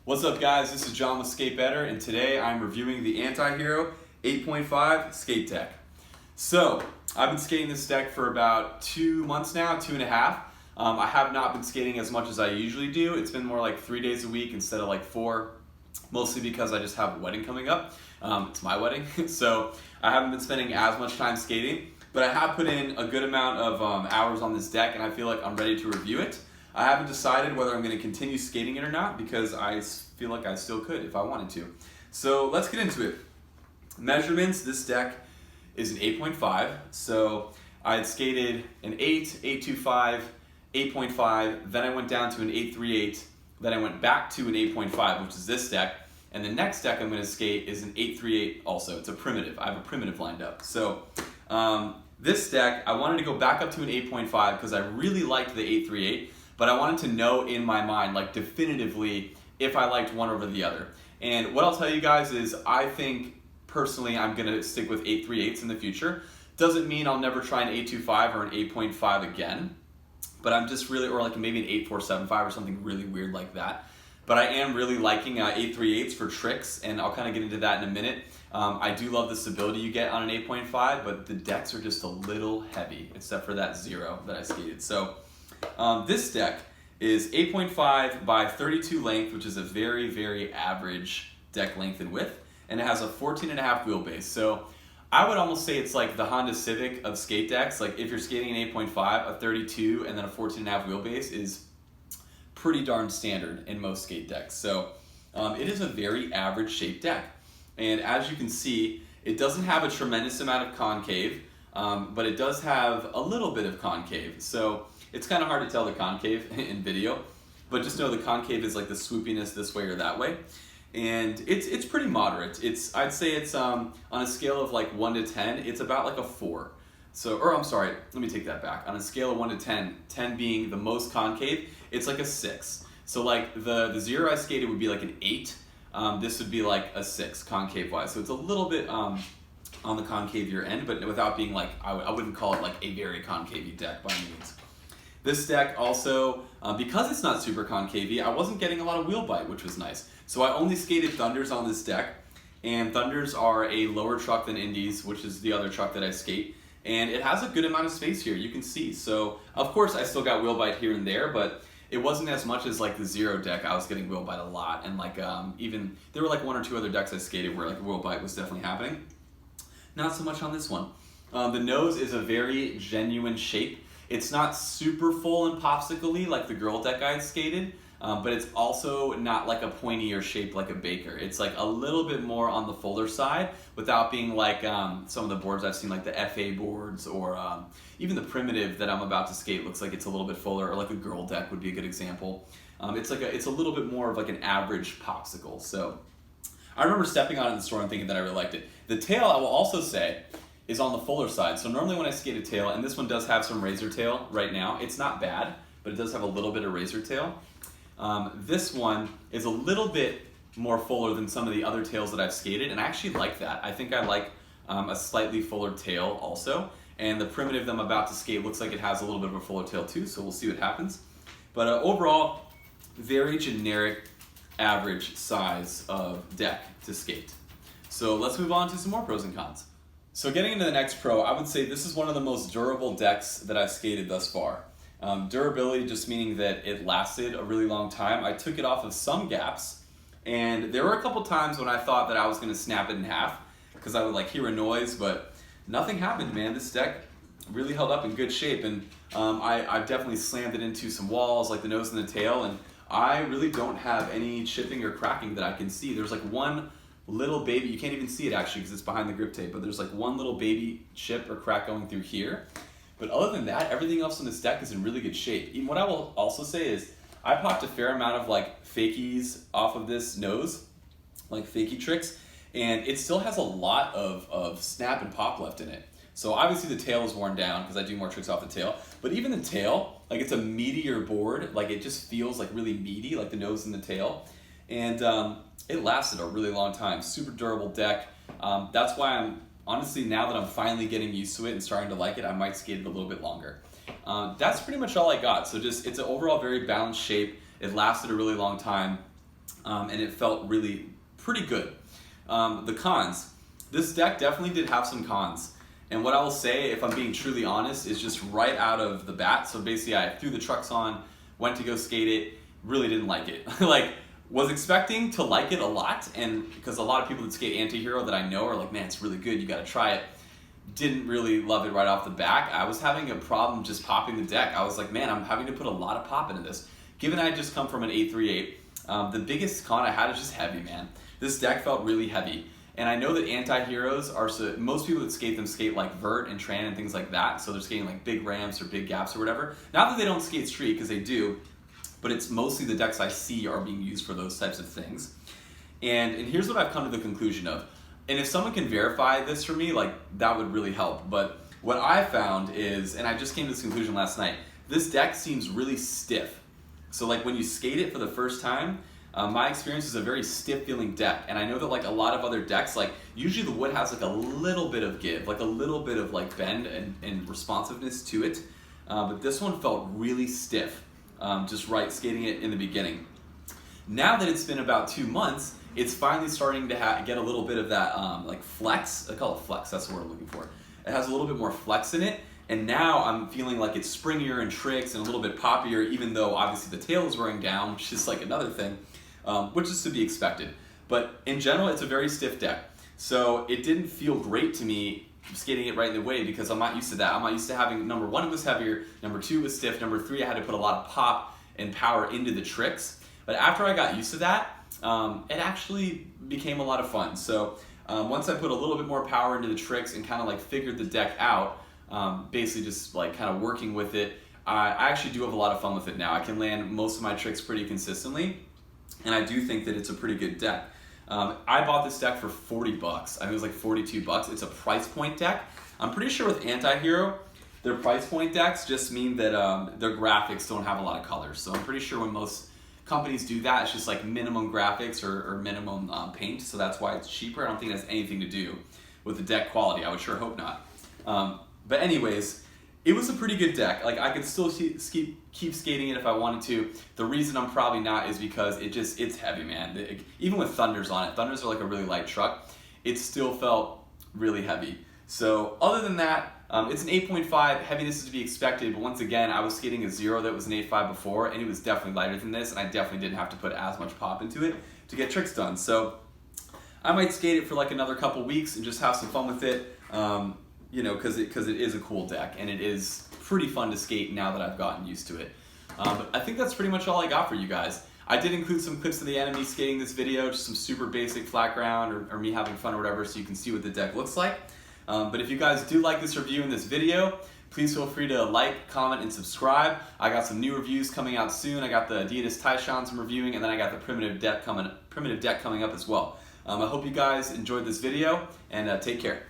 What's up guys, this is John with Skate Better, and today I'm reviewing the Anti-Hero 8.5 skate deck. So, I've been skating this deck for about 2 months now, 2.5. I have not been skating as much as I usually do. It's been more like 3 days a week instead of like 4, mostly because I just have a wedding coming up. It's my wedding, so I haven't been spending as much time skating, but I have put in a good amount of hours on this deck, and I feel like I'm ready to review it. I haven't decided whether I'm going to continue skating it or not because I feel like I still could if I wanted to. So let's get into it. Measurements, this deck is an 8.5. So I had skated an 8, 8.25, 8.5, then I went down to an 8.38, then I went back to an 8.5, which is this deck. And the next deck I'm going to skate is an 8.38 also. It's a primitive. I have a primitive lined up. So this deck, I wanted to go back up to an 8.5 because I really liked the 8.38. But I wanted to know in my mind, like definitively, if I liked one over the other. And what I'll tell you guys is I think, personally, I'm gonna stick with 8.38s in the future. Doesn't mean I'll never try an 8.25 or an 8.5 again, but I'm just really, or like maybe an 8.475 or something really weird like that. But I am really liking 8.38s for tricks, and I'll kind of get into that in a minute. I do love the stability you get on an 8.5, but the decks are just a little heavy, except for that 0 that I skated. So. This deck is 8.5 by 32 length, which is a very, very average deck length and width, and it has a 14.5 wheelbase. So I would almost say it's like the Honda Civic of skate decks. Like if you're skating an 8.5, a 32, and then a 14.5 wheelbase is pretty darn standard in most skate decks. So it is a very average shaped deck. And as you can see, it doesn't have a tremendous amount of concave, but it does have a little bit of concave. So it's kind of hard to tell the concave in video, but just know the concave is like the swoopiness this way or that way. And it's pretty moderate. I'd say it's on a scale of like 1 to 10, it's about like a 4. So, or I'm sorry, let me take that back. On a scale of 1 to 10, 10 being the most concave, it's like a 6. So like the 0 I skated would be like an 8. This would be like a 6 concave wise. So it's a little bit on the concavier end, but without being like, I wouldn't call it like a very concave deck by any means. This deck also, because it's not super concavey, I wasn't getting a lot of wheel bite, which was nice. So I only skated Thunders on this deck, and Thunders are a lower truck than Indies, which is the other truck that I skate, and it has a good amount of space here, you can see. So of course I still got wheel bite here and there, but it wasn't as much as like the 0 deck. I was getting wheel bite a lot, and like even there were like 1 or 2 other decks I skated where like wheel bite was definitely happening. Not so much on this one. The nose is a very genuine shape. It's not super full and popsicle-y like the girl deck I had skated, but it's also not like a pointier shape like a Baker. It's like a little bit more on the fuller side without being like some of the boards I've seen, like the FA boards, or even the primitive that I'm about to skate looks like it's a little bit fuller, or like a girl deck would be a good example. It's a little bit more of like an average popsicle. So I remember stepping on it in the store and thinking that I really liked it. The tail, I will also say, is on the fuller side. So normally when I skate a tail, and this one does have some razor tail right now, it's not bad, but it does have a little bit of razor tail. This one is a little bit more fuller than some of the other tails that I've skated, and I actually like that. I think I like a slightly fuller tail also, and the primitive that I'm about to skate looks like it has a little bit of a fuller tail too, so we'll see what happens. But overall, very generic, average size of deck to skate. So let's move on to some more pros and cons. So getting into the next pro, I would say this is one of the most durable decks that I've skated thus far. Durability just meaning that it lasted a really long time. I took it off of some gaps, and there were a couple times when I thought that I was going to snap it in half because I would like hear a noise, but nothing happened, man. This deck really held up in good shape, and I've definitely slammed it into some walls like the nose and the tail, and I really don't have any chipping or cracking that I can see. There's like one little baby, you can't even see it actually because it's behind the grip tape, but there's like one little baby chip or crack going through here. But other than that, everything else on this deck is in really good shape. Even what I will also say is I popped a fair amount of like fakies off of this nose, like fakie tricks, and it still has a lot of snap and pop left in it. So obviously the tail is worn down because I do more tricks off the tail, but even the tail, like it's a meatier board, like it just feels like really meaty, like the nose and the tail. And it lasted a really long time. Super durable deck. That's why I'm honestly, now that I'm finally getting used to it and starting to like it, I might skate it a little bit longer. That's pretty much all I got. So just, it's an overall very balanced shape. It lasted a really long time. and it felt really pretty good. The cons. This deck definitely did have some cons. And what I will say, if I'm being truly honest, is just right out of the bat. So basically I threw the trucks on, went to go skate it, really didn't like it. Like, was expecting to like it a lot, and because a lot of people that skate Anti-Hero that I know are like, man, it's really good, you gotta try it. Didn't really love it right off the bat. I was having a problem just popping the deck. I was like, man, I'm having to put a lot of pop into this. Given I had just come from an 838, the biggest con I had is just heavy, man. This deck felt really heavy. And I know that Anti-Heroes are, so most people that skate them skate like vert and tran and things like that. So they're skating like big ramps or big gaps or whatever. Not that they don't skate street, because they do, but it's mostly the decks I see are being used for those types of things. And here's what I've come to the conclusion of. And if someone can verify this for me, like, that would really help. But what I found is, and I just came to this conclusion last night, this deck seems really stiff. So like when you skate it for the first time, my experience is a very stiff feeling deck. And I know that like a lot of other decks, like usually the wood has like a little bit of give, like a little bit of like bend and responsiveness to it. But this one felt really stiff, just right skating it in the beginning. Now that it's been about 2 months, it's finally starting to get a little bit of that like flex. I call it flex, that's the word I'm looking for. It has a little bit more flex in it. And now I'm feeling like it's springier and tricks and a little bit poppier, even though obviously the tail is wearing down, which is like another thing, which is to be expected. But in general, it's a very stiff deck. So it didn't feel great to me skating it right in the way, because I'm not used to that. I'm not used to having, number one, it was heavier, number two, it was stiff, number three, I had to put a lot of pop and power into the tricks. But after I got used to that, it actually became a lot of fun. So once I put a little bit more power into the tricks and kind of like figured the deck out, basically just like kind of working with it, I actually do have a lot of fun with it now. I can land most of my tricks pretty consistently, and I do think that it's a pretty good deck. I bought this deck for 40 bucks. I think it was like 42 bucks. It's a price point deck. I'm pretty sure with Anti-Hero, their price point decks just mean that their graphics don't have a lot of colors. So I'm pretty sure when most companies do that, it's just like minimum graphics or minimum paint. So that's why it's cheaper. I don't think it has anything to do with the deck quality. I would sure hope not. But anyways, it was a pretty good deck. Like, I could still keep skating it if I wanted to. The reason I'm probably not is because it's heavy, man. Even with Thunders on it, Thunders are like a really light truck, it still felt really heavy. So other than that, it's an 8.5, heaviness is to be expected, but once again, I was skating a 0 that was an 8.5 before, and it was definitely lighter than this, and I definitely didn't have to put as much pop into it to get tricks done. So I might skate it for like another couple weeks and just have some fun with it. You know, because it is a cool deck, and it is pretty fun to skate now that I've gotten used to it. But I think that's pretty much all I got for you guys. I did include some clips of the enemy skating this video, just some super basic flat ground or me having fun or whatever, so you can see what the deck looks like. But if you guys do like this review and this video, please feel free to like, comment, and subscribe. I got some new reviews coming out soon. I got the Adidas Taishans I'm reviewing, and then I got the primitive deck coming up as well. I hope you guys enjoyed this video, and take care.